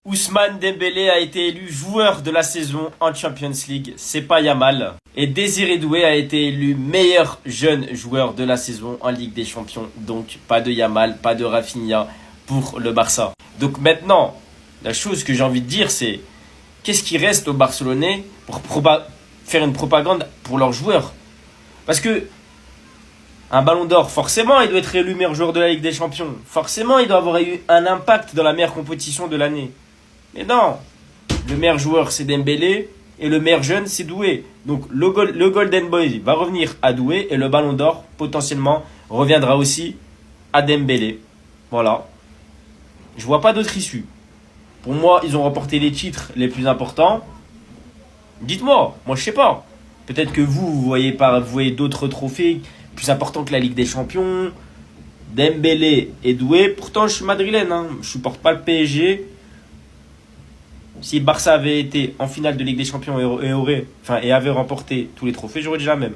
Ousmane Dembélé a été élu joueur de la saison en Champions League, c'est pas Yamal. Et Désiré Doué a été élu meilleur jeune joueur de la saison en Ligue des Champions. Donc pas de Yamal, pas de Rafinha pour le Barça. Donc maintenant, la chose que j'ai envie de dire c'est qu'est-ce qui reste aux Barcelonais pour faire une propagande pour leurs joueurs? Parce que un ballon d'or, forcément, il doit être élu meilleur joueur de la Ligue des Champions. Forcément, il doit avoir eu un impact dans la meilleure compétition de l'année. Mais non, le meilleur joueur c'est Dembélé et le meilleur jeune c'est Doué. Donc le Golden Boy va revenir à Doué et le Ballon d'Or potentiellement reviendra aussi à Dembélé. Voilà. Je vois pas d'autre issue. Pour moi, ils ont remporté les titres les plus importants. Dites-moi, moi je sais pas. Peut-être que vous voyez d'autres trophées plus importants que la Ligue des Champions. Dembélé et Doué. Pourtant, je suis madrilène, hein. Je supporte pas le PSG. Si Barça avait été en finale de Ligue des Champions et avait remporté tous les trophées, j'aurais dit la même.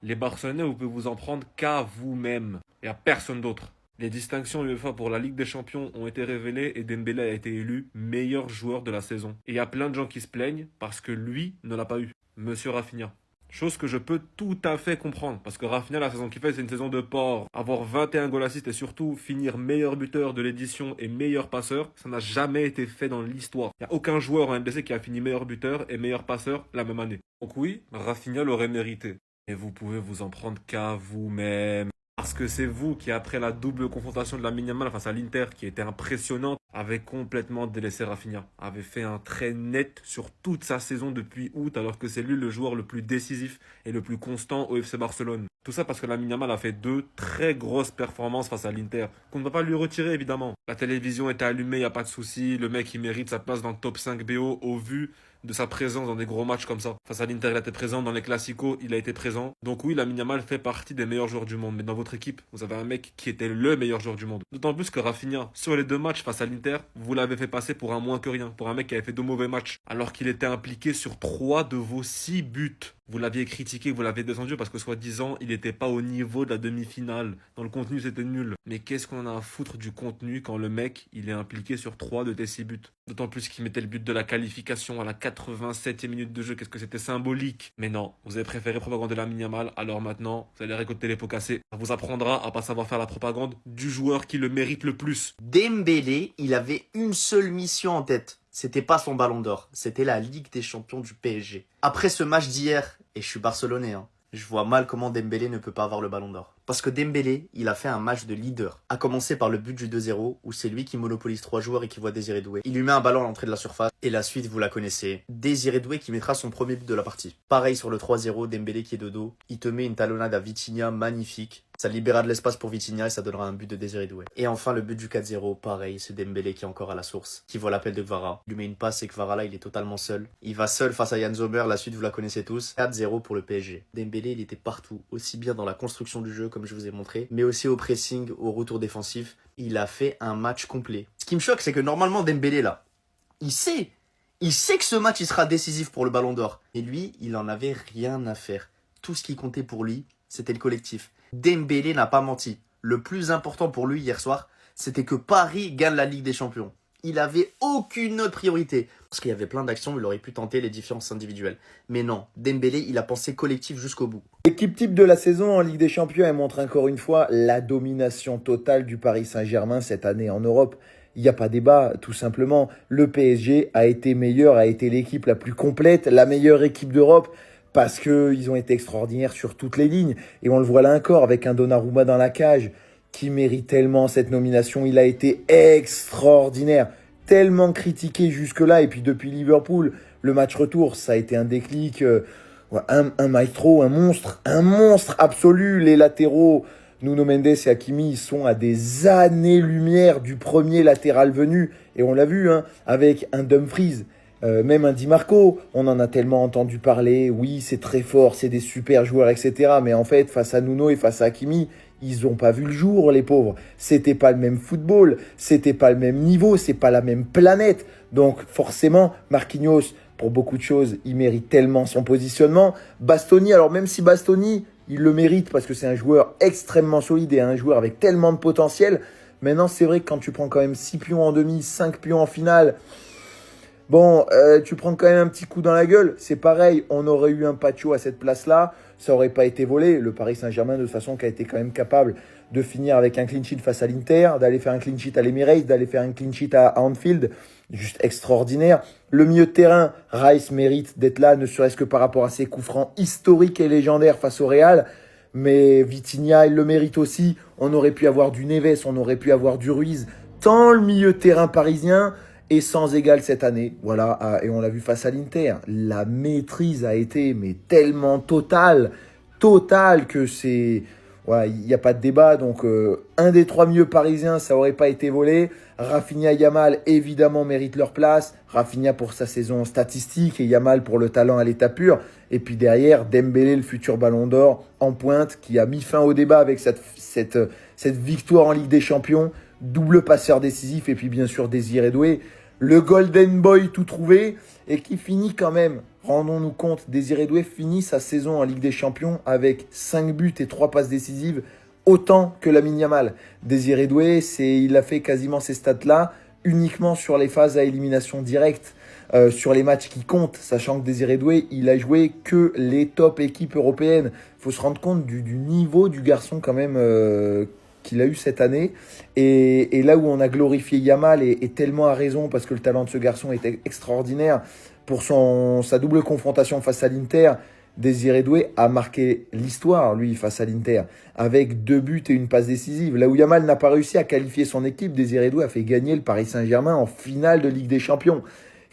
Les Barcelonais, vous pouvez vous en prendre qu'à vous-même et à personne d'autre. Les distinctions UEFA pour la Ligue des Champions ont été révélées et Dembélé a été élu meilleur joueur de la saison. Et il y a plein de gens qui se plaignent parce que lui ne l'a pas eu, Monsieur Rafinha. Chose que je peux tout à fait comprendre, parce que Rafinha, la saison qu'il fait, c'est une saison de porc. Avoir 21 goals assists et surtout finir meilleur buteur de l'édition et meilleur passeur, ça n'a jamais été fait dans l'histoire. Il n'y a aucun joueur en MDC qui a fini meilleur buteur et meilleur passeur la même année. Donc oui, Rafinha l'aurait mérité. Et vous pouvez vous en prendre qu'à vous-même. Parce que c'est vous qui, après la double confrontation de Lamine Yamal face à l'Inter, qui était impressionnante, avez complètement délaissé Rafinha. Avait fait un trait net sur toute sa saison depuis août, alors que c'est lui le joueur le plus décisif et le plus constant au FC Barcelone. Tout ça parce que Lamine Yamal a fait 2 très grosses performances face à l'Inter, qu'on ne va pas lui retirer évidemment. La télévision était allumée, il n'y a pas de souci. Le mec, il mérite sa place dans le top 5 BO au vu de sa présence dans des gros matchs comme ça. Face à l'Inter, il a été présent. Dans les Classicos, il a été présent. Donc oui, Lamine Yamal fait partie des meilleurs joueurs du monde. Mais dans votre équipe, vous avez un mec qui était le meilleur joueur du monde. D'autant plus que Rafinha, sur les 2 matchs face à l'Inter, vous l'avez fait passer pour un moins que rien. Pour un mec qui avait fait 2 mauvais matchs. Alors qu'il était impliqué sur 3 de vos 6 buts. Vous l'aviez critiqué, vous l'avez descendu parce que soi-disant, il n'était pas au niveau de la demi-finale. Dans le contenu, c'était nul. Mais qu'est-ce qu'on en a à foutre du contenu quand le mec, il est impliqué sur 3 de tes 6 buts? D'autant plus qu'il mettait le but de la qualification à la 87e minute de jeu. Qu'est-ce que c'était symbolique. Mais non, vous avez préféré propagande Lamine Yamal. Alors maintenant, vous allez récolter les pots cassés. Ça vous apprendra à pas savoir faire la propagande du joueur qui le mérite le plus. Dembélé, il avait une seule mission en tête. C'était pas son ballon d'or, c'était la Ligue des Champions du PSG. Après ce match d'hier, et je suis barcelonais, je vois mal comment Dembélé ne peut pas avoir le ballon d'or. Parce que Dembélé, il a fait un match de leader. À commencer par le but du 2-0, où c'est lui qui monopolise 3 joueurs et qui voit Désiré Doué. Il lui met un ballon à l'entrée de la surface, et la suite, vous la connaissez. Désiré Doué qui mettra son premier but de la partie. Pareil sur le 3-0, Dembélé qui est de dos. Il te met une talonnade à Vitinha magnifique. Ça libérera de l'espace pour Vitinha et ça donnera un but de Désiré Doué. Et enfin, le but du 4-0, pareil, c'est Dembélé qui est encore à la source, qui voit l'appel de Kvara. Il lui met une passe et Kvara là, il est totalement seul. Il va seul face à Yann Sommer, la suite, vous la connaissez tous. 4-0 pour le PSG. Dembélé, il était partout, aussi bien dans la construction du jeu, comme je vous ai montré, mais aussi au pressing, au retour défensif. Il a fait un match complet. Ce qui me choque, c'est que normalement, Dembélé, là, il sait que ce match, il sera décisif pour le Ballon d'Or. Et lui, il en avait rien à faire. Tout ce qui comptait pour lui, c'était le collectif. Dembélé n'a pas menti. Le plus important pour lui hier soir, c'était que Paris gagne la Ligue des Champions. Il avait aucune autre priorité. Parce qu'il y avait plein d'actions où il aurait pu tenter les différences individuelles. Mais non, Dembélé, il a pensé collectif jusqu'au bout. L'équipe type de la saison en Ligue des Champions, elle montre encore une fois la domination totale du Paris Saint-Germain cette année en Europe. Il n'y a pas débat, tout simplement. Le PSG a été meilleur, a été l'équipe la plus complète, la meilleure équipe d'Europe. Parce qu'ils ont été extraordinaires sur toutes les lignes. Et on le voit là encore avec un Donnarumma dans la cage qui mérite tellement cette nomination. Il a été extraordinaire, tellement critiqué jusque-là. Et puis depuis Liverpool, le match retour, ça a été un déclic, un maestro, un monstre absolu. Les latéraux, Nuno Mendes et Hakimi, ils sont à des années-lumière du premier latéral venu. Et on l'a vu avec un Dumfries. Même un Di Marco, on en a tellement entendu parler, oui c'est très fort, c'est des super joueurs, etc. Mais en fait, face à Nuno et face à Hakimi, ils n'ont pas vu le jour, les pauvres. C'était pas le même football, c'était pas le même niveau, c'est pas la même planète. Donc forcément, Marquinhos, pour beaucoup de choses, il mérite tellement son positionnement. Bastoni, alors même si Bastoni, il le mérite parce que c'est un joueur extrêmement solide et un joueur avec tellement de potentiel, maintenant c'est vrai que quand tu prends quand même 6 pions en demi, 5 pions en finale, Bon, tu prends quand même un petit coup dans la gueule. C'est pareil, on aurait eu un Pacho à cette place-là. Ça aurait pas été volé. Le Paris Saint-Germain, de toute façon, qui a été quand même capable de finir avec un clean sheet face à l'Inter, d'aller faire un clean sheet à l'Emirates, d'aller faire un clean sheet à Anfield. Juste extraordinaire. Le milieu de terrain, Rice mérite d'être là, ne serait-ce que par rapport à ses coups francs historiques et légendaires face au Real. Mais Vitinha, il le mérite aussi. On aurait pu avoir du Neves, on aurait pu avoir du Ruiz. Tant le milieu de terrain parisien est sans égal cette année. Voilà, et on l'a vu face à l'Inter. La maîtrise a été mais tellement totale que c'est... Voilà, il n'y a pas de débat. Donc, un des 3 milieux parisiens, ça aurait pas été volé. Rafinha et Yamal, évidemment, méritent leur place. Rafinha pour sa saison statistique et Yamal pour le talent à l'état pur. Et puis derrière, Dembélé, le futur Ballon d'Or, en pointe, qui a mis fin au débat avec cette victoire en Ligue des Champions. Double passeur décisif et puis bien sûr Désiré Doué. Le Golden Boy tout trouvé et qui finit quand même, rendons-nous compte, Désiré Doué finit sa saison en Ligue des Champions avec 5 buts et 3 passes décisives, autant que Lamine Yamal. Désiré Doué, il a fait quasiment ces stats-là uniquement sur les phases à élimination directe, sur les matchs qui comptent, sachant que Désiré Doué, il a joué que les top équipes européennes. Il faut se rendre compte du niveau du garçon quand même qu'il a eu cette année. Et là où on a glorifié Yamal, et tellement à raison, parce que le talent de ce garçon était extraordinaire, pour sa double confrontation face à l'Inter, Désiré Doué a marqué l'histoire, lui, face à l'Inter, avec 2 buts et une passe décisive. Là où Yamal n'a pas réussi à qualifier son équipe, Désiré Doué a fait gagner le Paris Saint-Germain en finale de Ligue des Champions.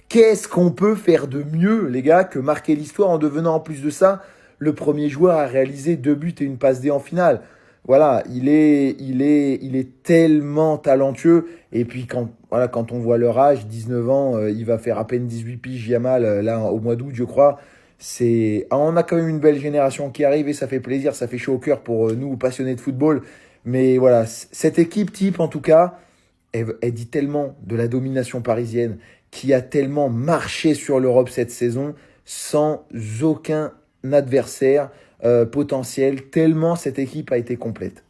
Qu'est-ce qu'on peut faire de mieux, les gars, que marquer l'histoire en devenant en plus de ça le premier joueur à réaliser 2 buts et une passe D en finale? Voilà, il est tellement talentueux. Et puis quand on voit leur âge, 19 ans, il va faire à peine 18 piges Yamal, là, au mois d'août, je crois. On a quand même une belle génération qui arrive et ça fait plaisir, ça fait chaud au cœur pour nous, passionnés de football. Mais voilà, cette équipe type, en tout cas, elle dit tellement de la domination parisienne, qui a tellement marché sur l'Europe cette saison, sans aucun adversaire potentiel, tellement cette équipe a été complète.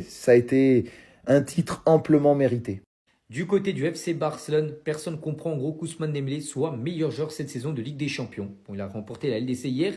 Ça a été un titre amplement mérité. Du côté du FC Barcelone, personne ne comprend en gros qu'Ousmane Dembélé soit meilleur joueur cette saison de Ligue des Champions. Bon, il a remporté la LDC hier,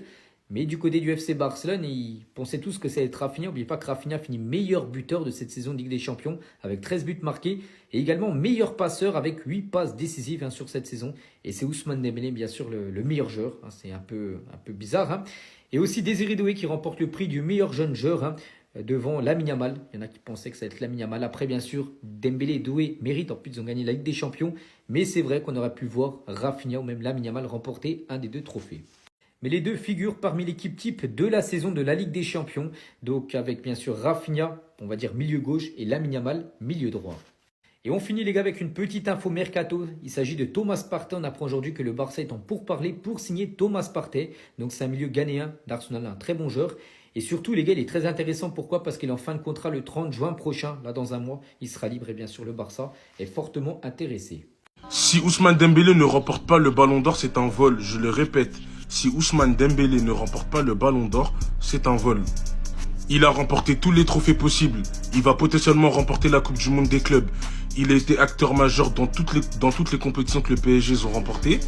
mais du côté du FC Barcelone, ils pensaient tous que ça allait être Rafinha. N'oubliez pas que Rafinha finit meilleur buteur de cette saison de Ligue des Champions avec 13 buts marqués et également meilleur passeur avec 8 passes décisives sur cette saison. Et c'est Ousmane Dembélé, bien sûr, le meilleur joueur. C'est un peu bizarre. Et aussi Désiré Doué qui remporte le prix du meilleur jeune joueur devant Lamine Yamal. Il y en a qui pensaient que ça allait être Lamine Yamal. Après, bien sûr, Dembélé et Doué méritent. En plus, ils ont gagné la Ligue des Champions. Mais c'est vrai qu'on aurait pu voir Rafinha ou même Lamine Yamal remporter un des 2 trophées. Mais les 2 figurent parmi l'équipe type de la saison de la Ligue des Champions. Donc avec bien sûr Rafinha, on va dire milieu gauche, et Lamine Yamal, milieu droit. Et on finit les gars avec une petite info mercato. Il s'agit de Thomas Partey. On apprend aujourd'hui que le Barça est en pourparlers pour signer Thomas Partey. Donc c'est un milieu ghanéen d'Arsenal, un très bon joueur. Et surtout les gars, il est très intéressant. Pourquoi? Parce qu'il est en fin de contrat le 30 juin prochain. Là dans un mois, il sera libre et bien sûr le Barça est fortement intéressé. Si Ousmane Dembélé ne remporte pas le Ballon d'Or, c'est un vol. Je le répète, si Ousmane Dembélé ne remporte pas le Ballon d'Or, c'est un vol. Il a remporté tous les trophées possibles. Il va potentiellement remporter la Coupe du Monde des clubs. Il a été acteur majeur dans toutes les compétitions que le PSG ont remportées.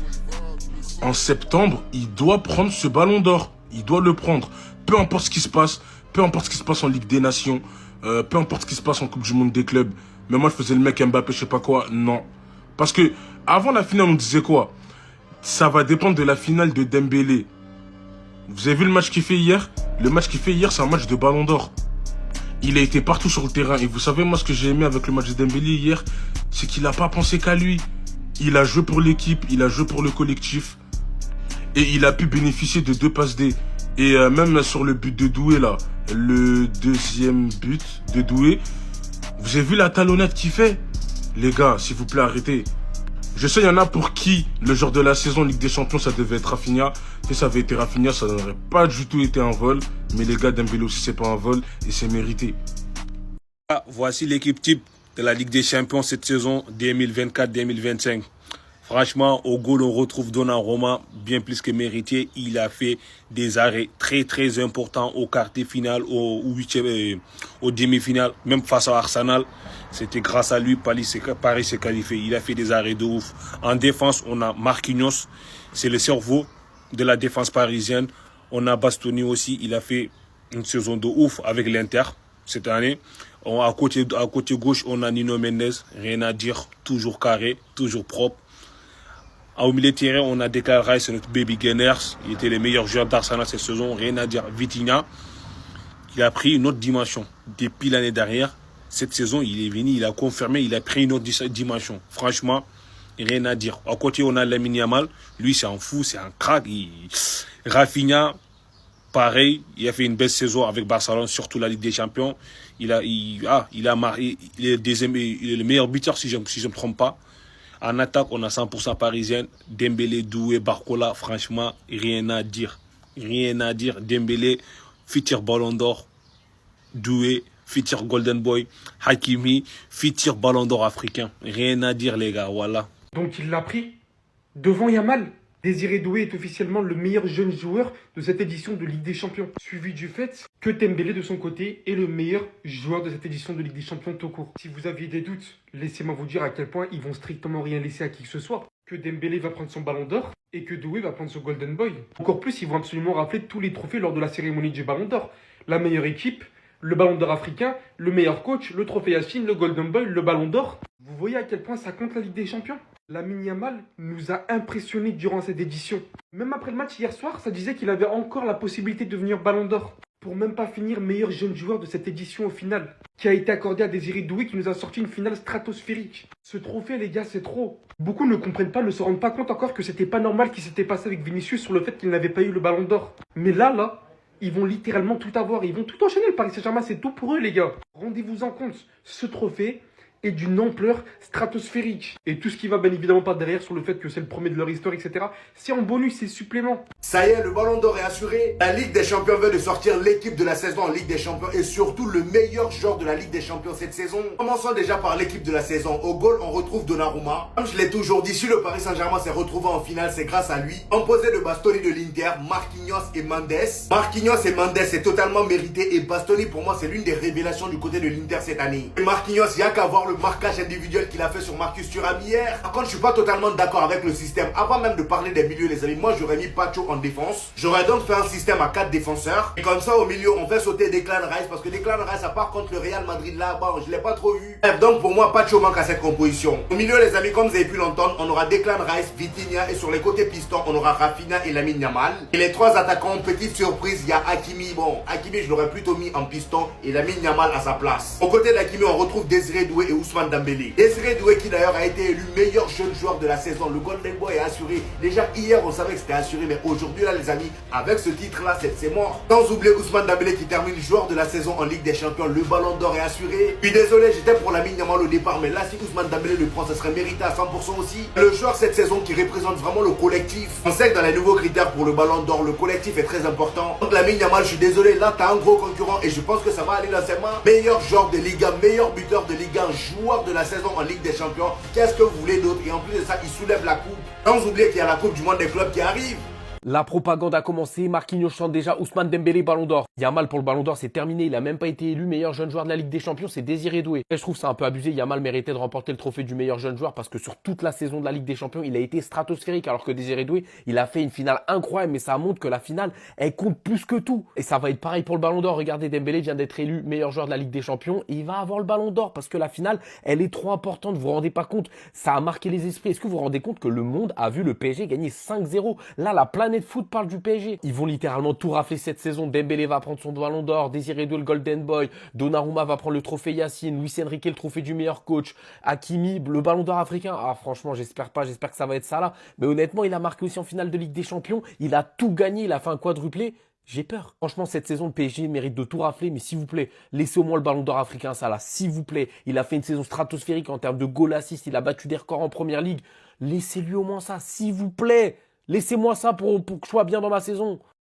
En septembre, il doit prendre ce Ballon d'Or. Il doit le prendre. Peu importe ce qui se passe. Peu importe ce qui se passe en Ligue des Nations. Peu importe ce qui se passe en Coupe du Monde des clubs. Mais moi, je faisais le mec Mbappé, je sais pas quoi. Non. Parce que avant la finale, on disait quoi? Ça va dépendre de la finale de Dembélé. Vous avez vu le match qu'il fait hier? Le match qu'il fait hier, c'est un match de Ballon d'Or. Il a été partout sur le terrain. Et vous savez, moi, ce que j'ai aimé avec le match de Dembélé hier, c'est qu'il n'a pas pensé qu'à lui. Il a joué pour l'équipe, il a joué pour le collectif. Et il a pu bénéficier de 2 passes D. Et même sur le but de Doué, là, le 2e but de Doué, vous avez vu la talonnade qu'il fait? Les gars, s'il vous plaît, arrêtez. Je sais, il y en a pour qui le genre de la saison Ligue des Champions, ça devait être Rafinha. Si ça avait été Rafinha, ça n'aurait pas du tout été un vol. Mais les gars, Dembélé aussi, c'est pas un vol et c'est mérité. Voici l'équipe type de la Ligue des Champions cette saison 2024-2025. Franchement, au goal, on retrouve Donnarumma, bien plus que mérité. Il a fait des arrêts très très importants au quart de finale, au huitième, au demi-finale, même face à Arsenal. C'était grâce à lui, Paris s'est qualifié. Il a fait des arrêts de ouf. En défense, on a Marquinhos, c'est le cerveau de la défense parisienne. On a Bastoni aussi, il a fait une saison de ouf avec l'Inter cette année. À côté gauche, on a Nuno Mendes, rien à dire, toujours carré, toujours propre. Au milieu de terrain, on a Declan Rice, notre baby Gunners. Il était le meilleur joueur d'Arsenal cette saison, rien à dire. Vitinha, il a pris une autre dimension. Depuis l'année dernière, cette saison, il est venu, il a confirmé, il a pris une autre dimension. Franchement, rien à dire. À côté, on a Lamine Yamal. Lui, c'est un fou, c'est un crack. Rafinha, pareil, il a fait une belle saison avec Barcelone, surtout la Ligue des Champions. Il a marqué, il est le meilleur buteur si je ne me trompe pas. En attaque, on a 100% parisienne. Dembélé, Doué, Barcola, franchement, rien à dire. Rien à dire. Dembélé, futur Ballon d'Or. Doué, futur Golden Boy. Hakimi, futur Ballon d'Or africain. Rien à dire, les gars, voilà. Donc il l'a pris devant Yamal. Désiré Doué est officiellement le meilleur jeune joueur de cette édition de Ligue des Champions, suivi du fait que Dembélé de son côté est le meilleur joueur de cette édition de Ligue des Champions tout court. Si vous aviez des doutes, laissez-moi vous dire à quel point ils vont strictement rien laisser à qui que ce soit. Que Dembélé va prendre son ballon d'or et que Doué va prendre son Golden Boy. Encore plus, ils vont absolument rafler tous les trophées lors de la cérémonie du ballon d'or. La meilleure équipe, le ballon d'or africain, le meilleur coach, le trophée Yacine, le Golden Boy, le ballon d'or. Vous voyez à quel point ça compte la Ligue des Champions? Lamine Yamal nous a impressionnés durant cette édition. Même après le match hier soir, ça disait qu'il avait encore la possibilité de devenir ballon d'or. Pour même pas finir meilleur jeune joueur de cette édition au final, qui a été accordé à Désiré Doué qui nous a sorti une finale stratosphérique. Ce trophée, les gars, c'est trop. Beaucoup ne comprennent pas, ne se rendent pas compte encore que c'était pas normal qu'il s'était passé avec Vinicius sur le fait qu'il n'avait pas eu le ballon d'or. Mais là, ils vont littéralement tout avoir. Ils vont tout enchaîner. Le Paris Saint-Germain, c'est tout pour eux, les gars. Rendez-vous en compte. Ce trophée est d'une ampleur stratosphérique. Et tout ce qui va bien évidemment pas derrière sur le fait que c'est le premier de leur histoire, etc. C'est en bonus, c'est supplément. Ça y est, le ballon d'or est assuré. La Ligue des Champions veut de sortir l'équipe de la saison en Ligue des Champions et surtout le meilleur joueur de la Ligue des Champions cette saison. Commençons déjà par l'équipe de la saison. Au goal, on retrouve Donnarumma. Comme je l'ai toujours dit, si le Paris Saint-Germain s'est retrouvé en finale, c'est grâce à lui. Composé de Bastoni de l'Inter, Marquinhos et Mendes. Marquinhos et Mendes, c'est totalement mérité et Bastoni, pour moi, c'est l'une des révélations du côté de l'Inter cette année. Et Marquinhos, il n'y a qu'à voir le marquage individuel qu'il a fait sur Marcus Thuram hier. Par contre, je suis pas totalement d'accord avec le système. Avant même de parler des milieux, les amis, moi j'aurais mis Pacho en défense. J'aurais donc fait un système à 4 défenseurs. Et comme ça, au milieu, on fait sauter Declan Rice. Parce que Declan Rice, à part contre le Real Madrid là-bas, je l'ai pas trop vu. Bref, donc pour moi, Pacho manque à cette composition. Au milieu, les amis, comme vous avez pu l'entendre, on aura Declan Rice, Vitinha et sur les côtés pistons, on aura Rafinha et Lamine Yamal. Et les trois attaquants, petite surprise, il y a Hakimi. Bon, Hakimi, je l'aurais plutôt mis en piston et Lamine Yamal à sa place. Au côté d'Hakimi, on retrouve Désiré Doué et Ousmane Dembélé. Désiré Doué qui d'ailleurs a été élu meilleur jeune joueur de la saison. Le Golden Boy est assuré. Déjà hier on savait que c'était assuré, mais aujourd'hui là les amis, avec ce titre là c'est mort. Sans oublier Ousmane Dembélé qui termine joueur de la saison en Ligue des Champions. Le ballon d'or est assuré. Puis désolé, j'étais pour Lamine Yamal au départ, mais là si Ousmane Dembélé le prend, ça serait mérité à 100% aussi. Le joueur cette saison qui représente vraiment le collectif. On sait que dans les nouveaux critères pour le ballon d'or, le collectif est très important. Donc Lamine Yamal, je suis désolé, là t'as un gros concurrent et je pense que ça va aller dans ses mains. Meilleur joueur de Ligue 1, meilleur buteur de Ligue 1, joueur de la saison en Ligue des Champions. Qu'est-ce que vous voulez d'autre? Et en plus de ça, il soulève la coupe. Sans oublier qu'il y a la coupe du monde des clubs qui arrive. La propagande a commencé, Marquinhos chante déjà Ousmane Dembélé ballon d'or. Yamal pour le ballon d'or, c'est terminé, il a même pas été élu meilleur jeune joueur de la Ligue des Champions, c'est Désiré Doué. Et je trouve ça un peu abusé, Yamal méritait de remporter le trophée du meilleur jeune joueur parce que sur toute la saison de la Ligue des Champions, il a été stratosphérique alors que Désiré Doué, il a fait une finale incroyable mais ça montre que la finale, elle compte plus que tout. Et ça va être pareil pour le ballon d'or, regardez Dembélé vient d'être élu meilleur joueur de la Ligue des Champions et il va avoir le ballon d'or parce que la finale, elle est trop importante, vous vous rendez pas compte, ça a marqué les esprits. Est-ce que vous vous rendez compte que le monde a vu le PSG gagner 5-0? Là, la planète foot parle du PSG. Ils vont littéralement tout rafler cette saison. Dembélé va prendre son ballon d'or, Désiré Doué le Golden Boy, Donnarumma va prendre le trophée Yacine, Luis Enrique le trophée du meilleur coach, Hakimi le ballon d'or africain. Ah franchement, j'espère pas, j'espère que ça va être ça là. Mais honnêtement, il a marqué aussi en finale de Ligue des Champions, il a tout gagné, il a fait un quadruplé. J'ai peur. Franchement, cette saison, le PSG mérite de tout rafler, mais s'il vous plaît, laissez au moins le ballon d'or africain, ça là, s'il vous plaît. Il a fait une saison stratosphérique en termes de goal assist, il a battu des records en première ligue. Laissez-lui au moins ça, s'il vous plaît. Laissez-moi ça pour que je sois bien dans ma saison.